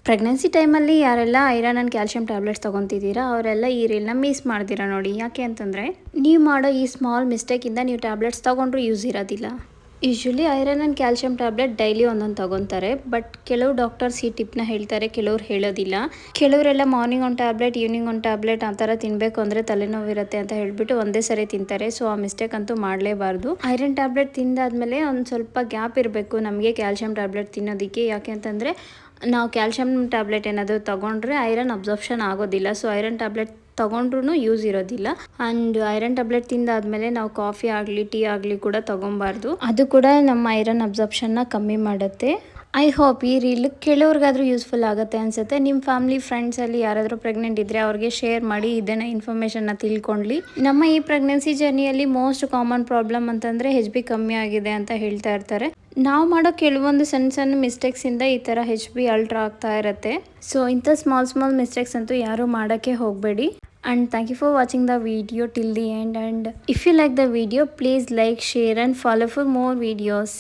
Pregnancy ಟೈಮಲ್ಲಿ ಯಾರೆಲ್ಲ iron and calcium tablets ತೊಗೊತಿದ್ದೀರಾ ಅವರೆಲ್ಲ ಈ ರೀಲ್ನ ಮಿಸ್ ಮಾಡ್ತೀರಾ ನೋಡಿ. ಯಾಕೆ ಅಂತಂದರೆ ನೀವು ಮಾಡೋ ಈ ಸ್ಮಾಲ್ ಮಿಸ್ಟೇಕಿಂದ ನೀವು ಟ್ಯಾಬ್ಲೆಟ್ಸ್ ತೊಗೊಂಡ್ರೂ ಯೂಸ್ ಇರೋದಿಲ್ಲ. Usually iron and calcium tablet daily ಒಂದೊಂದು ತೊಗೊತಾರೆ. ಬಟ್ ಕೆಲವು ಡಾಕ್ಟರ್ಸ್ ಈ ಟಿಪ್ನ ಹೇಳ್ತಾರೆ, ಕೆಲವ್ರು ಹೇಳೋದಿಲ್ಲ. ಕೆಲವರೆಲ್ಲ ಮಾರ್ನಿಂಗ್ ಒಂದು ಟ್ಯಾಬ್ಲೆಟ್, ಈವ್ನಿಂಗ್ ಒಂದು ಟ್ಯಾಬ್ಲೆಟ್ ಆ ಥರ ತಿನ್ನಬೇಕು ಅಂದರೆ ತಲೆನೋವಿರುತ್ತೆ ಅಂತ ಹೇಳಿಬಿಟ್ಟು ಒಂದೇ ಸರಿ ತಿಂತಾರೆ. ಸೊ ಆ ಮಿಸ್ಟೇಕ್ ಅಂತೂ ಮಾಡಲೇಬಾರ್ದು. ಐರನ್ ಟ್ಯಾಬ್ಲೆಟ್ ತಿಂದಾದ್ಮೇಲೆ ಒಂದು ಸ್ವಲ್ಪ ಗ್ಯಾಪ್ ಇರಬೇಕು ನಮಗೆ ಕ್ಯಾಲ್ಶಿಯಂ ಟ್ಯಾಬ್ಲೆಟ್ ತಿನ್ನೋದಕ್ಕೆ. ಯಾಕೆ ಅಂತಂದರೆ ನಾವು ಕ್ಯಾಲ್ಶಿಯಂ ಟ್ಯಾಬ್ಲೆಟ್ ಏನಾದರೂ ತೊಗೊಂಡ್ರೆ ಐರನ್ ಅಬ್ಸಾರ್ಪ್ಷನ್ ಆಗೋದಿಲ್ಲ. ಸೊ ಐರನ್ ಟ್ಯಾಬ್ಲೆಟ್ ತೊಗೊಂಡ್ರೂ ಯೂಸ್ ಇರೋದಿಲ್ಲ. ಆ್ಯಂಡ್ ಐರನ್ ಟ್ಯಾಬ್ಲೆಟ್ ತಿಂದಾದ್ಮೇಲೆ ನಾವು ಕಾಫಿ ಆಗಲಿ ಟೀ ಆಗಲಿ ಕೂಡ ತೊಗೊಬಾರ್ದು. ಅದು ಕೂಡ ನಮ್ಮ ಐರನ್ ಅಬ್ಸಾರ್ಪ್ಷನ್ನ ಕಮ್ಮಿ ಮಾಡುತ್ತೆ. ಐ ಹೋಪ್ ಈ ರೀಲ್ ಕೆಲವ್ರಿಗಾದ್ರೂ ಯೂಸ್ಫುಲ್ ಆಗುತ್ತೆ ಅನಿಸುತ್ತೆ. ನಿಮ್ಮ ಫ್ಯಾಮಿಲಿ ಫ್ರೆಂಡ್ಸಲ್ಲಿ ಯಾರಾದರೂ ಪ್ರೆಗ್ನೆಂಟ್ ಇದ್ದರೆ ಅವ್ರಿಗೆ ಶೇರ್ ಮಾಡಿ, ಇದನ್ನು ಇನ್ಫಾರ್ಮೇಷನ್ನ ತಿಳ್ಕೊಳ್ಳಿ. ನಮ್ಮ ಈ ಪ್ರೆಗ್ನೆನ್ಸಿ ಜರ್ನಿಯಲ್ಲಿ ಮೋಸ್ಟ್ ಕಾಮನ್ ಪ್ರಾಬ್ಲಮ್ ಅಂತಂದರೆ HB ಕಮ್ಮಿ ಆಗಿದೆ ಅಂತ ಹೇಳ್ತಾ ಇರ್ತಾರೆ. ನಾವು ಮಾಡೋ ಕೆಲವೊಂದು ಸಣ್ಣ ಸಣ್ಣ ಮಿಸ್ಟೇಕ್ಸಿಂದ ಈ ಥರ HB ಅಲ್ಟ್ರಾ ಆಗ್ತಾ ಇರುತ್ತೆ. ಸೊ ಇಂಥ ಸ್ಮಾಲ್ ಮಿಸ್ಟೇಕ್ಸ್ ಅಂತೂ ಯಾರೂ ಮಾಡೋಕ್ಕೆ ಹೋಗಬೇಡಿ. And thank you for watching the video till the end. And if you like the video, please like, share and follow for more videos.